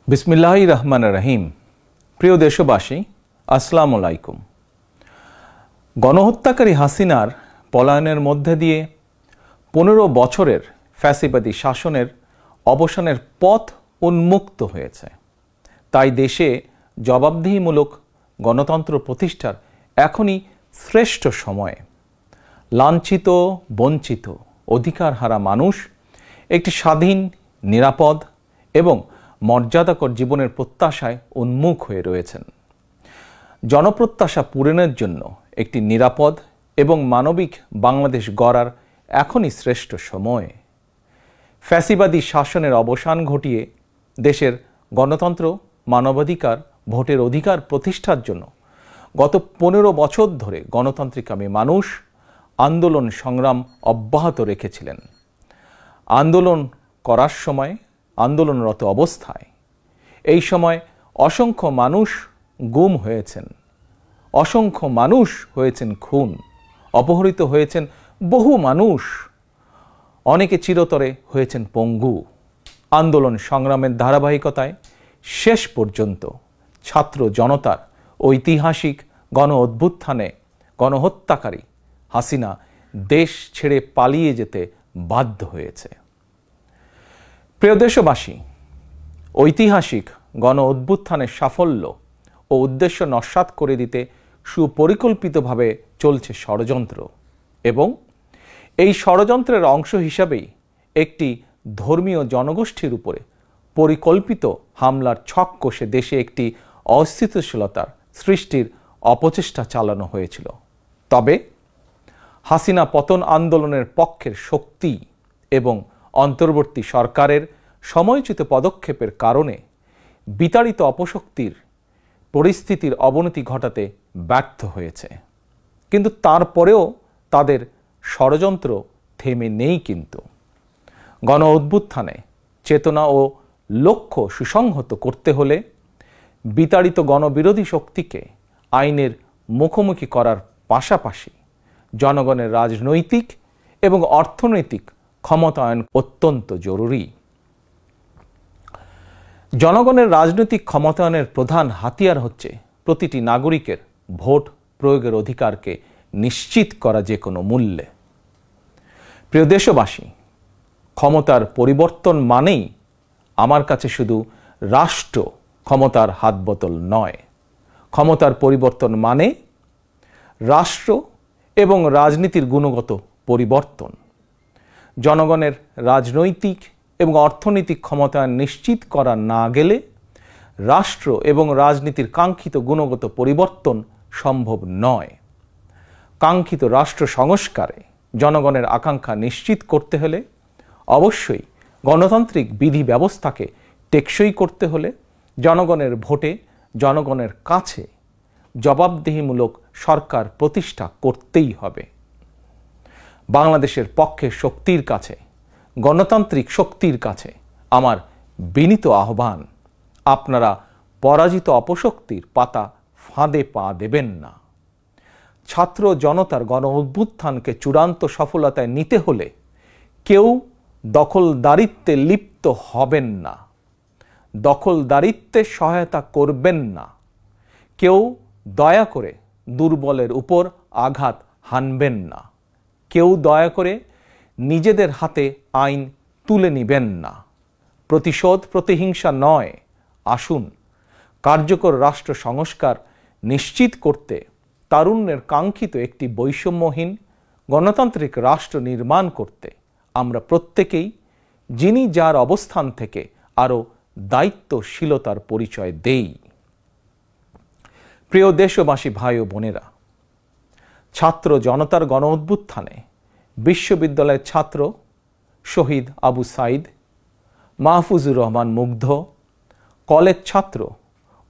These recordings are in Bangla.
বিসমিল্লাহির রহমানির রহিম। প্রিয় দেশবাসী, আসসালামু আলাইকুম। গণহত্যাকারী হাসিনার পলায়নের মধ্যে দিয়ে 15 বছরের ফ্যাসিবাদী শাসনের অবসানের পথ উন্মুক্ত হয়েছে। তাই দেশে জবাবদিহিমূলক গণতন্ত্র প্রতিষ্ঠার এখনই শ্রেষ্ঠ সময়। লাঞ্ছিত, বঞ্চিত, অধিকারহারা মানুষ একটি স্বাধীন, নিরাপদ এবং মর্যাদাকর জীবনের প্রত্যাশায় উন্মুখ হয়ে রয়েছেন। জনপ্রত্যাশা পূরণের জন্য একটি নিরাপদ এবং মানবিক বাংলাদেশ গড়ার এখনই শ্রেষ্ঠ সময়। ফ্যাসিবাদী শাসনের অবসান ঘটিয়ে দেশের গণতন্ত্র, মানবাধিকার, ভোটের অধিকার প্রতিষ্ঠার জন্য গত 15 বছর ধরে গণতান্ত্রিকামী মানুষ আন্দোলন সংগ্রাম অব্যাহত রেখেছিলেন। আন্দোলন করার সময়, আন্দোলনরত অবস্থায় এই সময় অসংখ্য মানুষ গুম হয়েছেন, অসংখ্য মানুষ হয়েছেন খুন, অপহৃত হয়েছেন বহু মানুষ, অনেকে চিরতরে হয়েছেন পঙ্গু। আন্দোলন সংগ্রামের ধারাবাহিকতায় শেষ পর্যন্ত ছাত্র জনতার ঐতিহাসিক গণ অভ্যুত্থানে গণহত্যাকারী হাসিনা দেশ ছেড়ে পালিয়ে যেতে বাধ্য হয়েছে। প্রিয় দেশবাসী, ঐতিহাসিক গণ অভ্যুত্থানের সাফল্য ও উদ্দেশ্য নস্যাৎ করে দিতে সুপরিকল্পিতভাবে চলছে ষড়যন্ত্র, এবং এই ষড়যন্ত্রের অংশ হিসাবেই একটি ধর্মীয় জনগোষ্ঠীর উপরে পরিকল্পিত হামলার ছক কষে দেশে একটি অস্থিতিশীলতার সৃষ্টির অপচেষ্টা চালানো হয়েছিল। তবে হাসিনা পতন আন্দোলনের পক্ষের শক্তি এবং অন্তর্বর্তী সরকারের সময়োচিত পদক্ষেপের কারণে বিতাড়িত অপশক্তির পরিস্থিতির অবনতি ঘটাতে ব্যর্থ হয়েছে। কিন্তু তারপরেও তাদের ষড়যন্ত্র থেমে নেই। কিন্তু গণ অভ্যুত্থানে চেতনা ও লক্ষ্য সুসংহত করতে হলে বিতাড়িত গণবিরোধী শক্তিকে আইনের মুখোমুখি করার পাশাপাশি জনগণের রাজনৈতিক এবং অর্থনৈতিক ক্ষমতায়ন অত্যন্ত জরুরি। জনগণের রাজনৈতিক ক্ষমতায়নের প্রধান হাতিয়ার হচ্ছে প্রতিটি নাগরিকের ভোট প্রয়োগের অধিকারকে নিশ্চিত করা যে কোনো মূল্যে। প্রিয় দেশবাসী, ক্ষমতার পরিবর্তন মানেই আমার কাছে শুধু রাষ্ট্র ক্ষমতার হাতবোতল নয়। ক্ষমতার পরিবর্তন মানে রাষ্ট্র এবং রাজনীতির গুণগত পরিবর্তন। জনগণের রাজনৈতিক এবং অর্থনৈতিক ক্ষমতায়ন নিশ্চিত করা না গেলে রাষ্ট্র এবং রাজনীতির কাঙ্ক্ষিত গুণগত পরিবর্তন সম্ভব নয়। কাঙ্ক্ষিত রাষ্ট্র সংস্কারে জনগণের আকাঙ্ক্ষা নিশ্চিত করতে হলে অবশ্যই গণতান্ত্রিক বিধি ব্যবস্থাকে টেকসই করতে হলে জনগণের ভোটে জনগণের কাছে জবাবদিহিমূলক সরকার প্রতিষ্ঠা করতেই হবে। বাংলাদেশের পক্ষে শক্তির কাছে, গণতান্ত্রিক শক্তির কাছে আমার বিনীত আহ্বান, আপনারা পরাজিত অপশক্তির পাতা ফাঁদে পা দেবেন না। ছাত্র জনতার গণ অভ্যুত্থানকে চূড়ান্ত সফলতায় নিতে হলে কেউ দখলদারিত্বে লিপ্ত হবেন না, দখলদারিত্বে সহায়তা করবেন না, কেউ দয়া করে দুর্বলের উপর আঘাত হানবেন না, কেউ দয়া করে নিজেদের হাতে আইন তুলে নেবেন না। প্রতিশোধ, প্রতিহিংসা নয়। আসুন কার্যকর রাষ্ট্র সংস্কার নিশ্চিত করতে তারুণ্যের কাঙ্ক্ষিত একটি বৈষম্যহীন গণতান্ত্রিক রাষ্ট্র নির্মাণ করতে আমরা প্রত্যেকেই যিনি যার অবস্থান থেকে আরও দায়িত্বশীলতার পরিচয় দেই। প্রিয় দেশবাসী, ভাই ও বোনেরা, ছাত্র জনতার গণ অভ্যুত্থানে বিশ্ববিদ্যালয়ের ছাত্র শহীদ আবু সাইদ, মাহফুজুর রহমান মুগ্ধ, কলেজ ছাত্র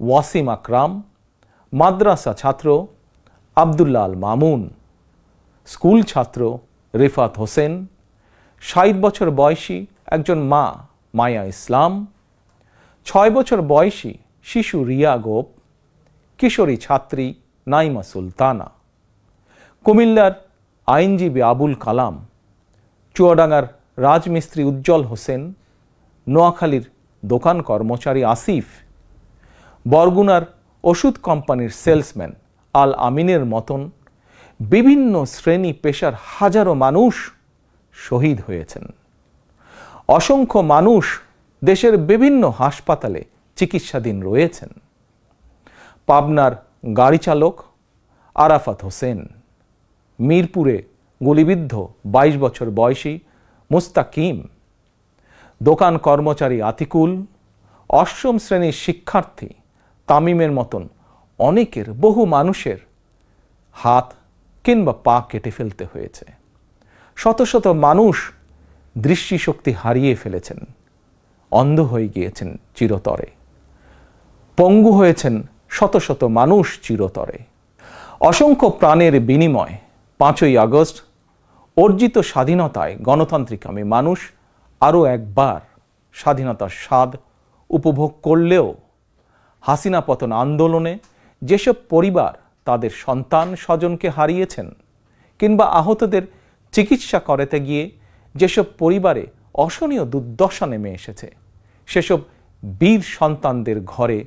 ওয়াসিম আকরাম, মাদ্রাসা ছাত্র আব্দুল্লাহ আল মামুন, স্কুল ছাত্র রিফাত হোসেন, 60 বছর বয়সী একজন মা মায়া ইসলাম, 6 বছর বয়সী শিশু রিয়া গোপ, কিশোরী ছাত্রী নাইমা সুলতানা, কুমিল্লার আইনজীবী আবুল কালাম, চুয়াডাঙ্গার রাজমিস্ত্রি উজ্জ্বল হোসেন, নোয়াখালীর দোকান কর্মচারী আসিফ, বরগুনার ওষুধ কোম্পানির সেলসম্যান আল আমিনের মতন বিভিন্ন শ্রেণী পেশার হাজারো মানুষ শহীদ হয়েছেন। অসংখ্য মানুষ দেশের বিভিন্ন হাসপাতালে চিকিৎসাধীন রয়েছেন। পাবনার গাড়ি চালক আরাফাত হোসেন, মিরপুরে গুলিবিদ্ধ 22 বছর বয়সী মুস্তাকিম, দোকান কর্মচারী আতিকুল, অষ্টম শ্রেণীর শিক্ষার্থী তামিমের মতন অনেকের, বহু মানুষের হাত কিংবা পা কেটে ফেলতে হয়েছে। শত শত মানুষ দৃষ্টিশক্তি হারিয়ে ফেলেছেন, অন্ধ হয়ে গিয়েছেন চিরতরে, পঙ্গু হয়েছেন শত শত মানুষ চিরতরে। অসংখ্য প্রাণের বিনিময় 5ই আগস্ট অর্জিত স্বাধীনতায় গণতান্ত্রিকামী মানুষ আরও একবার স্বাধীনতার স্বাদ উপভোগ করলেও হাসিনা পতন আন্দোলনে যেসব পরিবার তাদের সন্তান স্বজনকে হারিয়েছেন কিংবা আহতদের চিকিৎসা করাতে গিয়ে যেসব পরিবারে অসহনীয় দুর্দশা নেমে এসেছে, সেসব বীর সন্তানদের ঘরে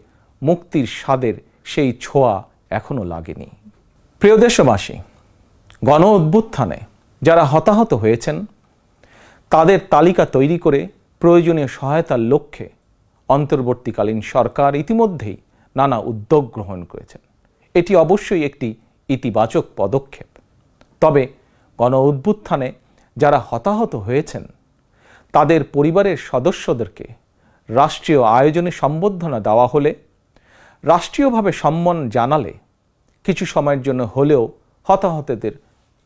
মুক্তির স্বাদের সেই ছোঁয়া এখনো লাগেনি। প্রিয় দেশবাসী, গণ অভ্যুত্থানে যারা হতাহত হয়েছেন তাদের তালিকা তৈরি করে প্রয়োজনীয় সহায়তার লক্ষ্যে অন্তর্বর্তীকালীন সরকার ইতিমধ্যেই নানা উদ্যোগ গ্রহণ করেছেন। এটি অবশ্যই একটি ইতিবাচক পদক্ষেপ। তবে গণ অভ্যুত্থানে যারা হতাহত হয়েছেন তাদের পরিবারের সদস্যদেরকে রাষ্ট্রীয় আয়োজনে সম্বর্ধনা দেওয়া হলে, রাষ্ট্রীয়ভাবে সম্মান জানালে কিছু সময়ের জন্য হলেও হতাহতদের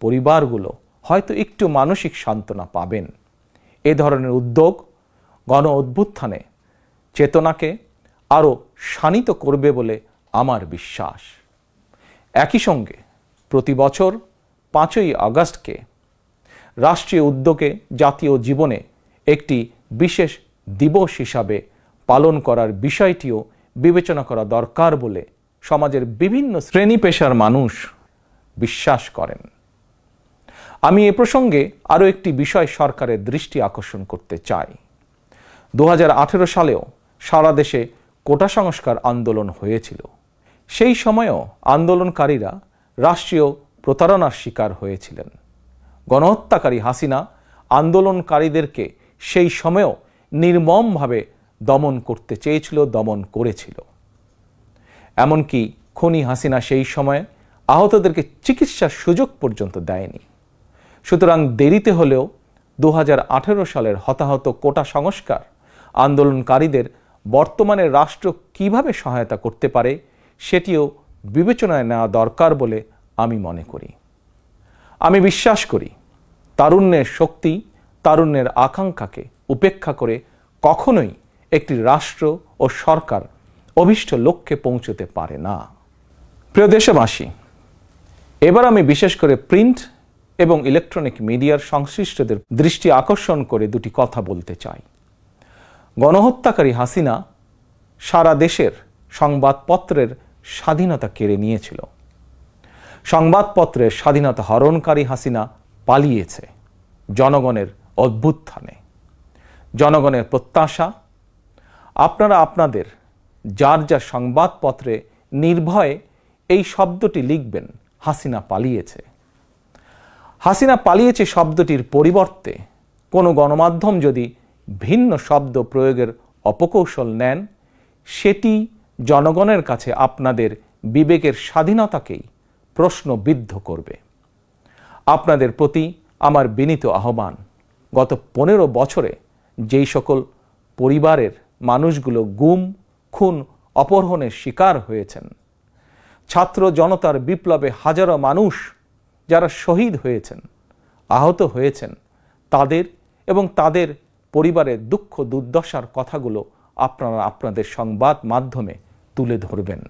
পরিবারগুলো হয়তো একটু মানসিক সান্ত্বনা পাবেন। এ ধরনের উদ্যোগ গণ অভ্যুত্থানে চেতনাকে আরও শানিত করবে বলে আমার বিশ্বাস। একই সঙ্গে প্রতি বছর 5ই আগস্টকে রাষ্ট্রীয় উদ্যোগে জাতীয় জীবনে একটি বিশেষ দিবস হিসাবে পালন করার বিষয়টিও বিবেচনা করা দরকার বলে সমাজের বিভিন্ন শ্রেণী পেশার মানুষ বিশ্বাস করেন। আমি এ প্রসঙ্গে আরও একটি বিষয় সরকারের দৃষ্টি আকর্ষণ করতে চাই। 2018 সালেও সারা দেশে কোটা সংস্কার আন্দোলন হয়েছিল। সেই সময়েও আন্দোলনকারীরা রাষ্ট্রীয় প্রতারণার শিকার হয়েছিলেন। গণহত্যাকারী হাসিনা আন্দোলনকারীদেরকে সেই সময়েও নির্মমভাবে দমন করতে চেয়েছিল, দমন করেছিল। এমনকি খুনি হাসিনা সেই সময়ে আহতদেরকে চিকিৎসার সুযোগ পর্যন্ত দেয়নি। সুতরাং দেরিতে হলেও 2018 সালের হতাহত কোটা সংস্কার আন্দোলনকারীদের বর্তমানে রাষ্ট্র কিভাবে সহায়তা করতে পারে সেটিও বিবেচনায় নেওয়া দরকার বলে আমি মনে করি। আমি বিশ্বাস করি তারুণ্যের শক্তি, তারুণ্যের আকাঙ্ক্ষাকে উপেক্ষা করে কখনোই একটি রাষ্ট্র ও সরকার অভীষ্ট লক্ষ্যে পৌঁছতে পারে না। প্রিয় দেশবাসী, এবার আমি বিশেষ করে প্রিন্ট এবং ইলেকট্রনিক মিডিয়ার সংশ্লিষ্টদের দৃষ্টি আকর্ষণ করে দুটি কথা বলতে চাই। গণহত্যাকারী হাসিনা সারা দেশের সংবাদপত্রের স্বাধীনতা কেড়ে নিয়েছিল। সংবাদপত্রের স্বাধীনতা হরণকারী হাসিনা পালিয়েছে জনগণের অভ্যুত্থানে। জনগণের প্রত্যাশা, আপনারা আপনাদের যার যার সংবাদপত্রে নির্ভয়ে এই শব্দটি লিখবেন, হাসিনা পালিয়েছে। হাসিনা পালিয়েছে শব্দটির পরিবর্তে কোনো গণমাধ্যম যদি ভিন্ন শব্দ প্রয়োগের অপকৌশল নেন, সেটি জনগণের কাছে আপনাদের বিবেকের স্বাধীনতাকেই প্রশ্নবিদ্ধ করবে। আপনাদের প্রতি আমার বিনীত আহ্বান, গত 15 বছরে যেই সকল পরিবারের মানুষগুলো গুম, খুন, অপহরণের শিকার হয়েছেন, ছাত্র জনতার বিপ্লবে হাজারো মানুষ যারা শহীদ হয়েছেন, আহত হয়েছেন, তাদের এবং তাদের পরিবারের দুঃখ দুর্দশার কথাগুলো আপনারা আপনাদের সংবাদ মাধ্যমে তুলে ধরবেন।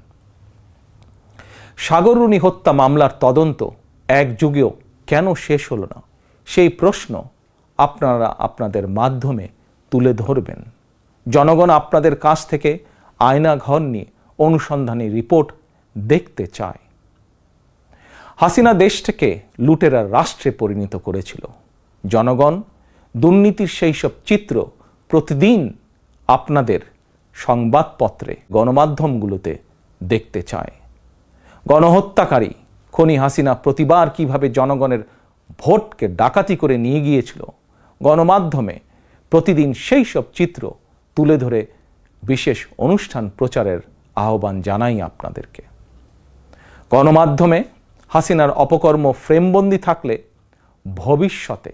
সাগররুনি হত্যা মামলার তদন্ত এক যুগেও কেন শেষ হলো না, সেই প্রশ্ন আপনারা আপনাদের মাধ্যমে তুলে ধরবেন। জনগণ আপনাদের কাছ থেকে আয়নাঘর নিয়ে অনুসন্ধানী রিপোর্ট দেখতে চায়। হাসিনা দেশটাকে লুটেরার রাষ্ট্রে পরিণত করেছিল। জনগণ দুর্নীতির সেই সব চিত্র প্রতিদিন আপনাদের সংবাদপত্রে গণমাধ্যমগুলোতে দেখতে চায়। গণহত্যাকারী খনি হাসিনা প্রতিবার কিভাবে জনগণের ভোটকে ডাকাতি করে নিয়ে গিয়েছিল, গণমাধ্যমে প্রতিদিন সেই সব চিত্র তুলে ধরে বিশেষ অনুষ্ঠান প্রচারের আহ্বান জানাই আপনাদেরকে। গণমাধ্যমে হাসিনার অপকর্ম ফ্রেমবন্দি থাকলে ভবিষ্যতে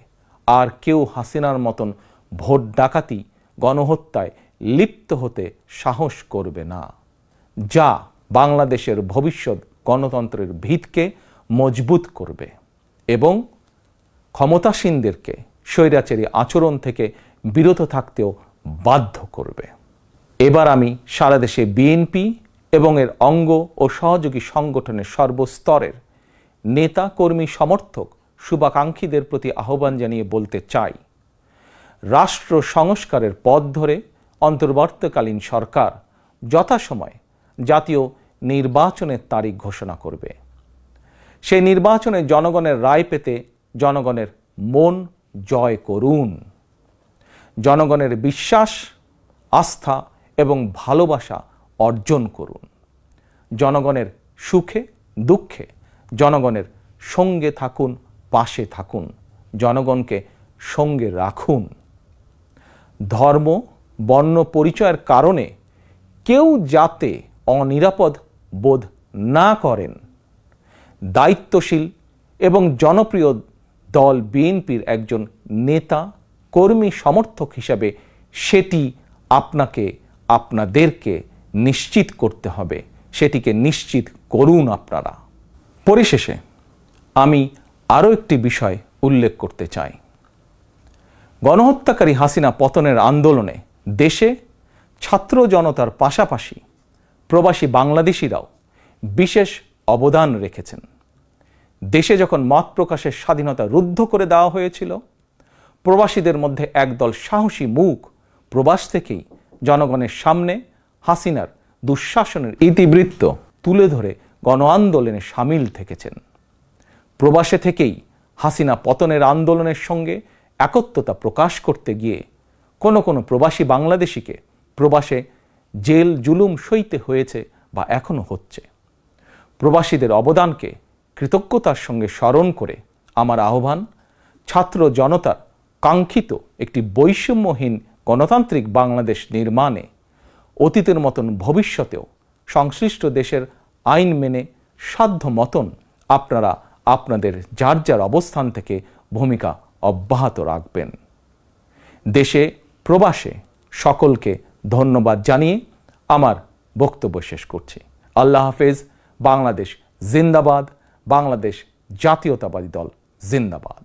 আর কেউ হাসিনার মতন ভোট ডাকাতি, গণহত্যায় লিপ্ত হতে সাহস করবে না, যা বাংলাদেশের ভবিষ্যৎ গণতন্ত্রের ভিতকে মজবুত করবে এবং ক্ষমতাসীনদেরকে স্বৈরাচারী আচরণ থেকে বিরত থাকতেও বাধ্য করবে। এবার আমি সারা দেশে বিএনপি এবং এর অঙ্গ ও সহযোগী সংগঠনের সর্বস্তরের নেতা, কর্মী, সমর্থক, শুভাকাঙ্ক্ষীদের প্রতি আহ্বান জানিয়ে বলতে চাই, রাষ্ট্র সংস্কারের পথ ধরে অন্তর্বর্তীকালীন সরকার যথাসময়ে জাতীয় নির্বাচনের তারিখ ঘোষণা করবে। সেই নির্বাচনে জনগণের রায় পেতে জনগণের মন জয় করুন। জনগণের বিশ্বাস, আস্থা এবং ভালোবাসা অর্জন করুন। জনগণের সুখে দুঃখে জনগণের সঙ্গে থাকুন, পাশে থাকুন, জনগণকে সঙ্গে রাখুন। ধর্ম, বর্ণ পরিচয়ের কারণে কেউ যাতে অনিরাপদ বোধ না করেন, দায়িত্বশীল এবং জনপ্রিয় দল বিএনপির একজন নেতা, কর্মী, সমর্থক হিসাবে সেটি আপনাদেরকে নিশ্চিত করতে হবে। সেটিকে নিশ্চিত করুন আপনারা। পরিশেষে আমি আরও একটি বিষয় উল্লেখ করতে চাই। গণহত্যাকারী হাসিনা পতনের আন্দোলনে দেশে ছাত্র জনতার পাশাপাশি প্রবাসী বাংলাদেশিরাও বিশেষ অবদান রেখেছেন। দেশে যখন মত প্রকাশের স্বাধীনতা রুদ্ধ করে দেওয়া হয়েছিল, প্রবাসীদের মধ্যে একদল সাহসী মুখ প্রবাস থেকেই জনগণের সামনে হাসিনার দুঃশাসনের ইতিবৃত্ত তুলে ধরে গণ আন্দোলনে সামিল থেকেছেন। প্রবাসে থেকেই হাসিনা পতনের আন্দোলনের সঙ্গে একত্বতা প্রকাশ করতে গিয়ে কোনো প্রবাসী বাংলাদেশিকে প্রবাসে জেল জুলুম সইতে হয়েছে বা এখনো হচ্ছে। প্রবাসীদের অবদানকে কৃতজ্ঞতার সঙ্গে স্মরণ করে আমার আহ্বান, ছাত্র জনতার কাঙ্ক্ষিত একটি বৈষম্যহীন গণতান্ত্রিক বাংলাদেশ নির্মাণে অতীতের মতন ভবিষ্যতেও সংশ্লিষ্ট দেশের আইন মেনে সাধ্য মতন আপনারা আপনাদের যার যার অবস্থান থেকে ভূমিকা অব্যাহত রাখবেন। দেশে প্রবাসে সকলকে ধন্যবাদ জানিয়ে আমার বক্তব্য শেষ করছি। আল্লাহ হাফেজ। বাংলাদেশ জিন্দাবাদ। বাংলাদেশ জাতীয়তাবাদী দল জিন্দাবাদ।